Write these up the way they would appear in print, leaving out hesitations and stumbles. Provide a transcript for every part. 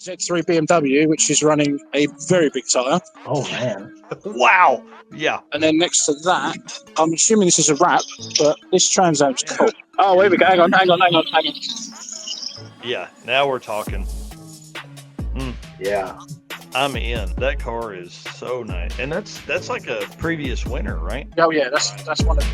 Z3 BMW, which is running a very big tyre. Oh, man. Wow. Yeah. And then next to that, I'm assuming this is a wrap, but this Trans Am's cool. Oh, here we go. Hang on. Yeah. Now we're talking. Yeah. I'm in. That car is so nice. And that's like a previous winner, right? Oh, yeah, that's one of them.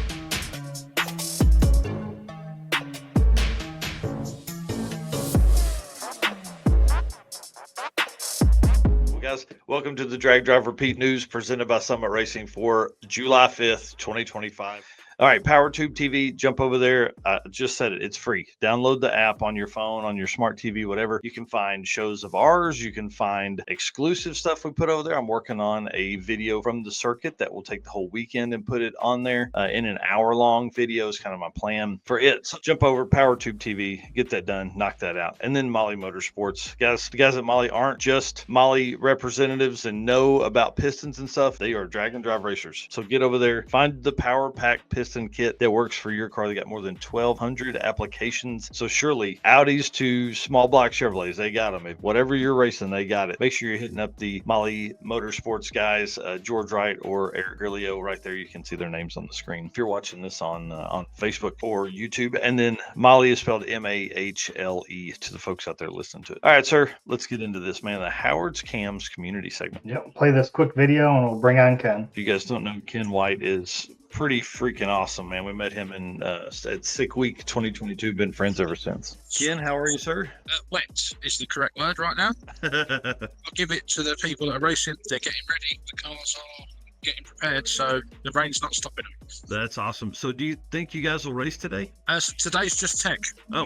Guys, welcome to the Drag Drive Repeat News presented by Summit Racing for July 5th, 2025. All right, PowerTube TV, jump over there. Just said it. It's free. Download the app on your phone, on your smart TV, whatever. You can find shows of ours. You can find exclusive stuff we put over there. I'm working on a video from the circuit that will take the whole weekend and put it on there in an hour-long video is kind of my plan for it. So jump over, PowerTube TV, get that done, knock that out. And then MAHLE Motorsports. Guys, the guys at MAHLE aren't just MAHLE representatives and know about pistons and stuff. They are drag and drive racers. So get over there, find the Power Pack piston kit that works for your car. They got more than 1,200 applications. So surely Audis to small block Chevrolets, they got them. If whatever you're racing, they got it. Make sure you're hitting up the MAHLE Motorsports guys, George Wright or Eric Grillo right there. You can see their names on the screen if you're watching this on Facebook or YouTube. And then MAHLE is spelled M-A-H-L-E to the folks out there listening to it. All right, sir, let's get into this, man. The Howard's Cams community segment. Yep. Play this quick video and we'll bring on Ken. If you guys don't know, Ken White is pretty freaking awesome, man. We met him at Sick Week 2022. Been friends ever since. Ken, how are you, sir? Wet is the correct word right now. I'll give it to the people that are racing. They're getting ready. The cars are getting prepared, so the rain's not stopping them. That's awesome. So do you think you guys will race today? So today's just tech. Oh,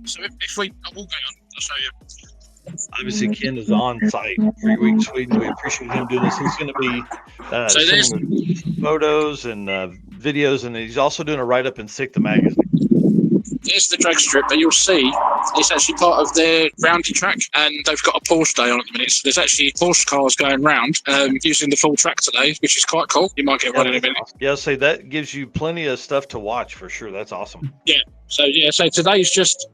so if we, I will go on. I'll show you. Obviously, Ken is on site. 3 weeks Sweden. We appreciate him doing this. He's going to be sending photos and videos, and he's also doing a write-up in Sick the magazine. There's the drag strip that you'll see. It's actually part of their roundy track, and they've got a Porsche day on at the minute. So there's actually Porsche cars going round using the full track today, which is quite cool. You might get one in a minute. Yeah, so that gives you plenty of stuff to watch for sure. That's awesome. Yeah. So today's just,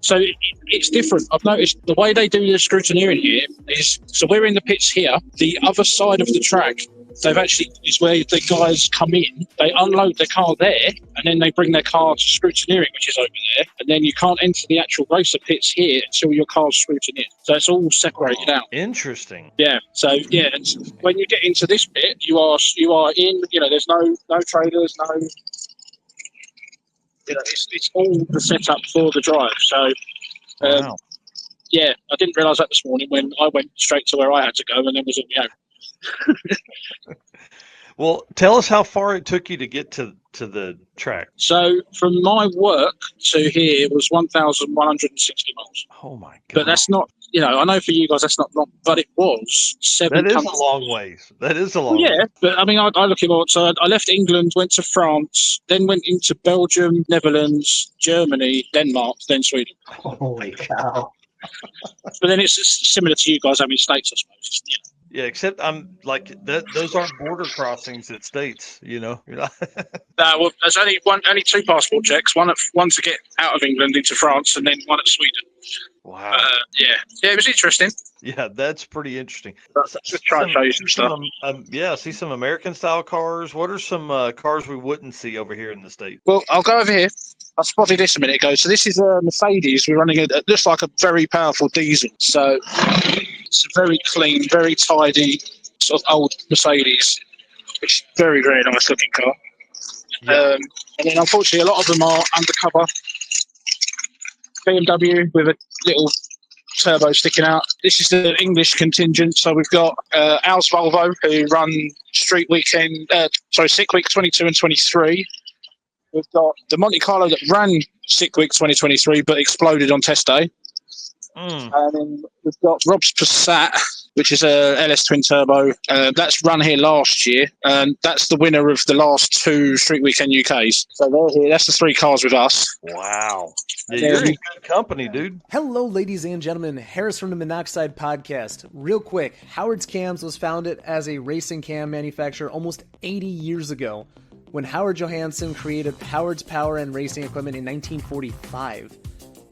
it's different. I've noticed the way they do the scrutineering here is, so we're in the pits here. The other side of the track, they've actually, is where the guys come in, they unload their car there, and then they bring their car to scrutineering, which is over there, and then you can't enter the actual racer pits here until your car's scrutineered. So it's all separated out. Interesting. Yeah. So yeah, and when you get into this pit, you are in, there's no trailers, no. It's all the setup for the drive. So, wow. Yeah, I didn't realise that this morning when I went straight to where I had to go and then was on my own. Well, tell us how far it took you to get to the track. So, from my work to here was 1,160 miles. Oh, my God. But that's not, I know for you guys that's not long, but it was 7 That is countries. a long ways. That is a long Yeah, way. but I mean, I look at it. So I left England, went to France, then went into Belgium, Netherlands, Germany, Denmark, then Sweden. Holy cow. But then it's similar to you guys having states, I suppose. Yeah, except I'm like that. Those aren't border crossings at states, You're not. Well, there's only 2 passport checks. One to get out of England into France, and then one at Sweden. Wow. Yeah, it was interesting. Yeah, that's pretty interesting. Just try and show you some stuff. Yeah, see some American style cars. What are some cars we wouldn't see over here in the States? Well, I'll go over here. I spotted this a minute ago. So this is a Mercedes. We're running it looks like a very powerful diesel. So it's a very clean, very tidy sort of old Mercedes. It's very, very nice looking car. Yeah. And then unfortunately a lot of them are undercover. BMW with a little turbo sticking out. This is the English contingent. So we've got ours Volvo, who run Sick Week 22 and 23. We've got the Monte Carlo that ran Sick Week 2023 but exploded on test day. And then we've got Rob's Passat, which is a LS twin turbo. That's run here last year, and that's the winner of the last 2 Street Weekend UKs. So they're here. That's the 3 cars with us. Wow. Yeah, you're in good company, dude. Hello, ladies and gentlemen. Harris from the Monoxide Podcast. Real quick, Howard's Cams was founded as a racing cam manufacturer almost 80 years ago when Howard Johansson created Howard's Power and Racing Equipment in 1945.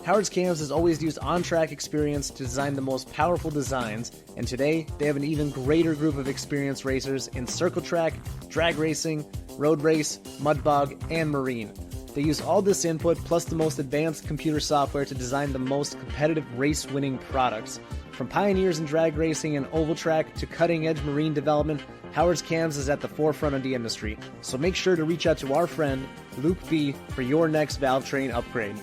Howard's Cams has always used on-track experience to design the most powerful designs, and today they have an even greater group of experienced racers in circle track, drag racing, road race, mud bog, and marine. They use all this input plus the most advanced computer software to design the most competitive race-winning products. From pioneers in drag racing and oval track to cutting-edge marine development, Howard's Cams is at the forefront of the industry. So make sure to reach out to our friend Luke B for your next valve train upgrade.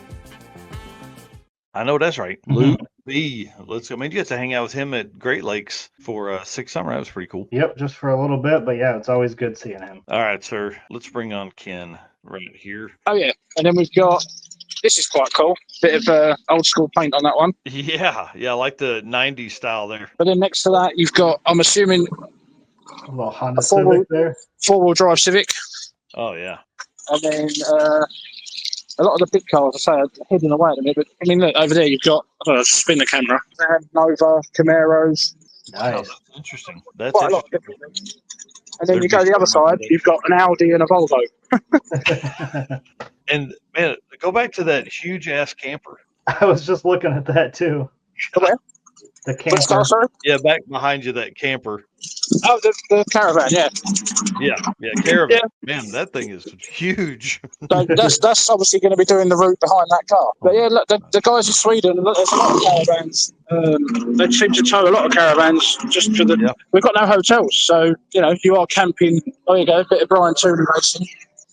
I know that's right. Luke B. Let's go. I mean, you get to hang out with him at Great Lakes for Six Summer. That was pretty cool. Yep, just for a little bit, but yeah, it's always good seeing him. All right, sir. Let's bring on Ken right here. Oh yeah, and then we've got, this is quite cool, bit of old school paint on that one. Yeah, I like the 90s style there. But then next to that, you've got, I'm assuming, A little Honda four-wheel- Civic there. four-wheel drive Civic. Oh, yeah. And then a lot of the big cars, I say, are hidden away at the minute. But I mean, look, over there you've got, I don't know, spin the camera. Nova, Camaros, Oh, Nice. that's interesting. That's quite a lot of interesting. different things. And then you go the other side, you've got an Audi and a Volvo. And, man, go back to that huge-ass camper. I was just looking at that too. Where? The Which camper. car, sorry? Yeah, back behind you, that camper. Oh, the Caravan, yeah. Yeah, caravan. Man, that thing is huge. So that's obviously going to be doing the route behind that car. But yeah, look, the guys in Sweden, look, there's a lot of caravans. They seem to tow a lot of caravans just for the. Yeah. We've got no hotels, so you know you are camping. There you go, a bit of Brian Tooley racing.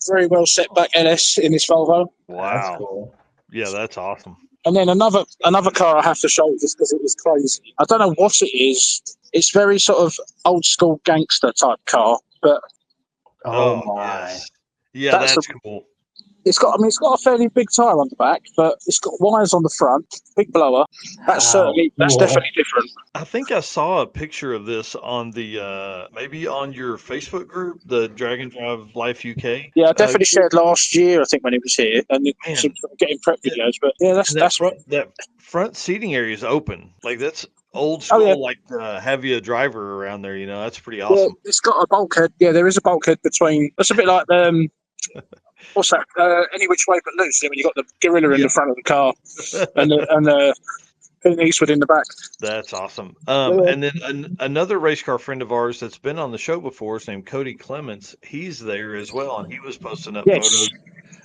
Very well set back LS in this Volvo. That's Wow. cool. Yeah, that's awesome. And then another car I have to show you just because it was crazy. I don't know what it is. It's very sort of old school gangster type car, but Oh, my. yes. Yeah, That's that's cool. it's got a fairly big tyre on the back, but it's got wires on the front, big blower. That's Wow, that's cool. definitely different. I think I saw a picture of this on the maybe on your Facebook group, the Drag and Drive Life UK. Yeah, I definitely shared last year, I think, when he was here, and Man. some getting prep videos. But yeah, And that's that front seating area is open. Like that's old school. Oh, yeah. Like have you a driver around there? You know, that's pretty yeah, awesome. it's got a bulkhead. Yeah, there is a bulkhead between. That's a bit like what's that? Any Which Way But Loose. When you got the gorilla in the front of the car and the Clint Eastwood in the back. That's awesome. Yeah. And then another race car friend of ours that's been on the show before is named Cody Clemens. He's there as well, and he was posting up Yes. photos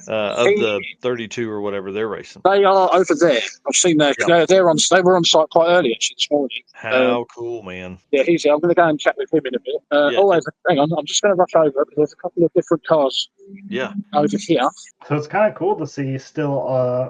of the 32 or whatever they're racing. They are over there. I've seen their. Yeah. They were on site quite early actually this morning. How cool, man. Yeah, he's here. I'm going to go and chat with him in a bit. Yeah. Hang on. I'm just going to rush over because there's a couple of different cars Yeah. over here. So it's kind of cool to see still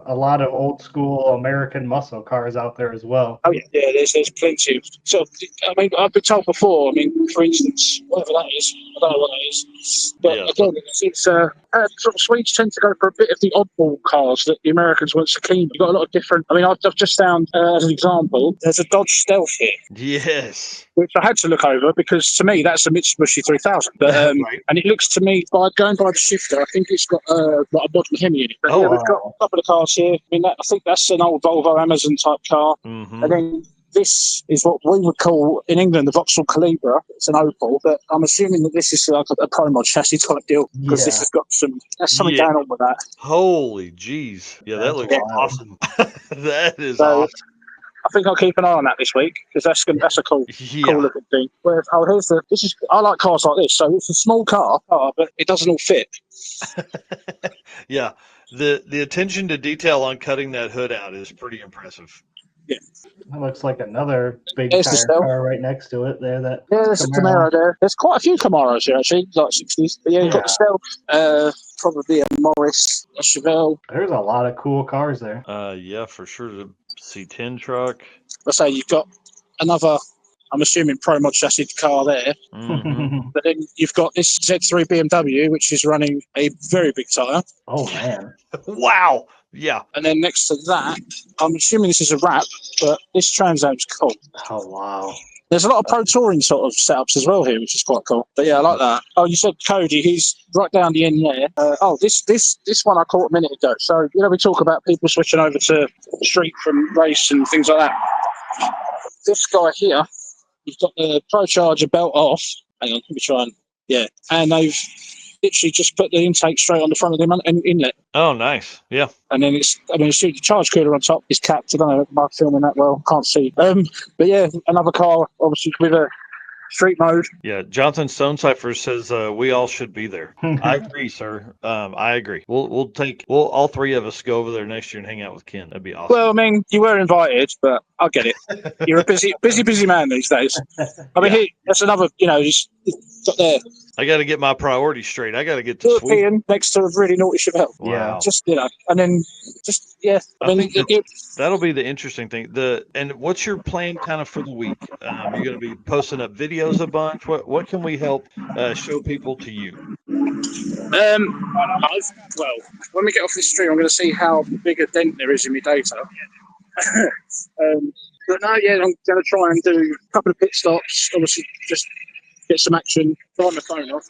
a lot of old school American muscle cars out there as well. Oh yeah, there's plenty of. So I mean, I've been told before. I mean, for instance, whatever that is, I don't know what that is. But Yeah. again, it's sort of Swedes tend to go for a bit of the oddball cars that the Americans weren't so keen. You've got a lot of different. I mean, I've just found as an example, there's a Dodge Stealth here, Yes. which I had to look over because to me that's a Mitsubishi 3000. But Right. and it looks to me by going by the shifter, I think it's got like a modern HEMI in it. But Oh, yeah, we've got a couple of cars here. I mean, I think that's an old Volvo Amazon type car. Mm-hmm. And then this is what we would call in England the Vauxhall Calibra. It's an Opel, but I'm assuming that this is like a Pro Mod chassis type deal because this has got there's something Yeah. going on with that. Holy jeez. Yeah, that That's looks wild. awesome. That is So, awesome. I think I'll keep an eye on that this week because that's a cool Yeah. looking thing. Whereas, I like cars like this. So it's a small car, but it doesn't all fit. Yeah. The attention to detail on cutting that hood out is pretty impressive. It looks like another big There's the tire Stealth. car right next to it there. That Yeah, there's a Camaro there. There's quite a few Camaros here actually, like 60s. But yeah, you've got the Stealth, probably a Morris, a Chevelle. There's a lot of cool cars there. Yeah, for sure. The C10 truck. Let's say you've got another, I'm assuming Pro Mod chassis car there. Mhm. But then you've got this Z3 BMW, which is running a very big tyre. Oh man. Wow. Yeah. And then next to that, I'm assuming this is a wrap, but this Trans Am's cool. Oh wow. There's a lot of Pro Touring sort of setups as well here, which is quite cool. But yeah, I like that. Oh, you said Cody, he's right down the end there. This one I caught a minute ago. So, you know, we talk about people switching over to street from race and things like that. This guy here, he's got the Procharged belt off. Hang on, let me try and, yeah. And they've literally just put the intake straight on the front of the inlet. Oh, nice. Yeah. And then it's the charge cooler on top is capped. I don't know if I'm filming that well. Can't see. But yeah, another car, obviously, with a street mode. Yeah, Jonathan Stonecipher says we all should be there. I agree, sir. I agree. We'll all three of us go over there next year and hang out with Ken. That'd be awesome. Well, I mean, you were invited, but I get it. You're a busy man these days. I mean, that's another. He's got there. I got to get my priorities straight. I got to get to Sweden European next to a really naughty Chevelle. Wow. Yeah. Just and then I mean, that'll be the interesting thing. And what's your plan kind of for the week? You're going to be posting up videos a bunch. What can we help show people to you? Well, when we get off this stream, I'm going to see how big a dent there is in my data. But no, yeah, I'm going to try and do a couple of pit stops. Obviously, just get some action. Turn my phone off.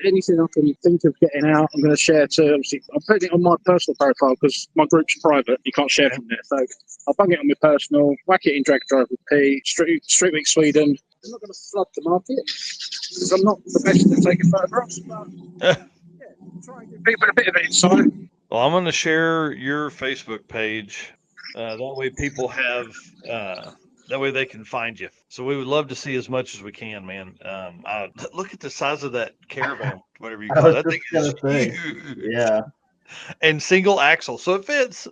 Anything I can think of getting out, I'm going to share to. Obviously, I'm putting it on my personal profile because my group's private. You can't share from there. So I'll bung it on my personal, whack it in Drag Drive with P, Street Week Sweden. I'm not going to flood the market because I'm not the best at taking photographs. But try and give people a bit of insight. Well, I'm going to share your Facebook page. That way people have, that way they can find you. So we would love to see as much as we can, man. Look at the size of that caravan, whatever you call it. That thing is huge. Yeah. And single axle, so it fits.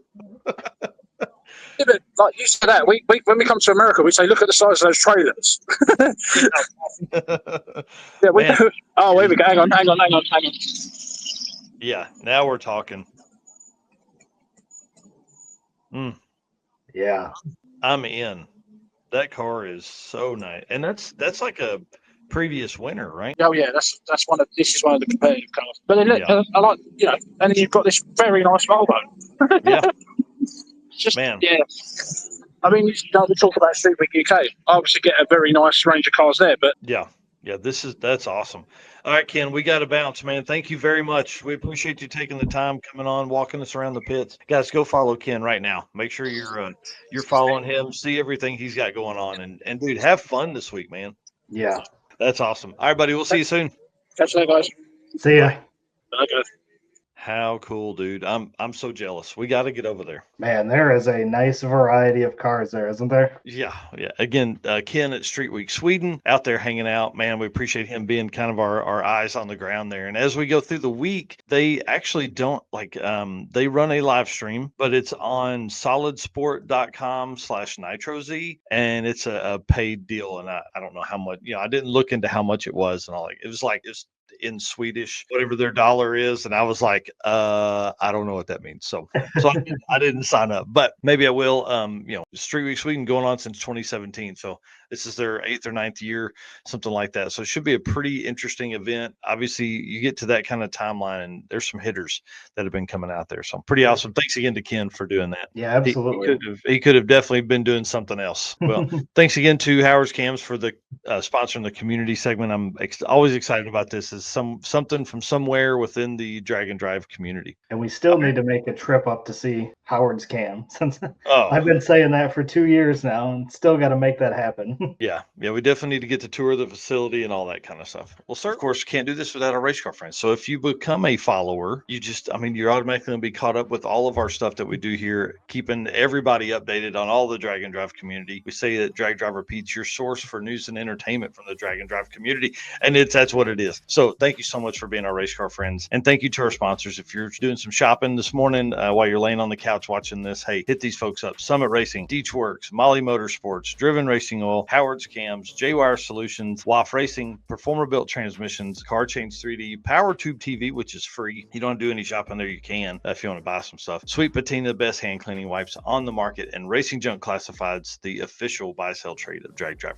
Yeah, but like you said that, we when we come to America, we say, look at the size of those trailers. Yeah, we do. Oh, here we go. Hang on. Yeah, now we're talking. Yeah. I'm in. That car is so nice. And that's like a previous winner, right? Oh yeah, this is one of the competitive cars. But then I like, and then you've got this very nice Volvo. Yeah. Just, man. Yeah. I mean, we talk about Street Week UK. I obviously get a very nice range of cars there, but yeah, that's awesome. All right, Ken, we got to bounce, man. Thank you very much. We appreciate you taking the time, coming on, walking us around the pits. Guys, go follow Ken right now. Make sure you're following him, see everything he's got going on, and dude, have fun this week, man. Yeah. That's awesome. All right, buddy, we'll see you soon. Catch you later, guys. See ya. Okay. How cool, dude. I'm so jealous. We got to get over there. Man, there is a nice variety of cars there, isn't there? Yeah. Again, Ken at Street Week Sweden out there hanging out. Man, we appreciate him being kind of our eyes on the ground there. And as we go through the week, they actually don't they run a live stream, but it's on solidsport.com/nitroz, and it's a paid deal. And I don't know how much, I didn't look into how much it was and all. It's in Swedish, whatever their dollar is, and I was like, I don't know what that means. So I didn't sign up, but maybe I will. Street Week Sweden going on since 2017, so this is their 8th or 9th year, something like that. So it should be a pretty interesting event. Obviously, you get to that kind of timeline, and there's some hitters that have been coming out there. So pretty awesome. Thanks again to Ken for doing that. Yeah, absolutely. He could have definitely been doing something else. Well, thanks again to Howard's Cams for the sponsoring the community segment. I'm always excited about this. Is something from somewhere within the Drag and Drive community. And we still need to make a trip up to see Howard's Cam, since Oh. I've been saying that for 2 years now, and still got to make that happen. Yeah, we definitely need to get to tour the facility and all that kind of stuff. Well, sir, of course, can't do this without our race car friends. So if you become a follower, you're automatically going to be caught up with all of our stuff that we do here, keeping everybody updated on all the Drag and Drive community. We say that Drag Drive Repeats your source for news and entertainment from the Drag and Drive community, and that's what it is. So thank you so much for being our race car friends, and thank you to our sponsors. If you're doing some shopping this morning while you're laying on the couch watching this, hey, hit these folks up: Summit Racing, Deech Works, MAHLE Motorsports, Driven Racing Oil, Howard's Cams, J-Wire Solutions, WAF Racing, Performer Built Transmissions, Car Change 3D, PowerTube TV, which is free. You don't do any shopping there, you can if you want to buy some stuff. Sweet Patina, the best hand cleaning wipes on the market, and Racing Junk Classifieds, the official buy-sell trade of Drag Drive.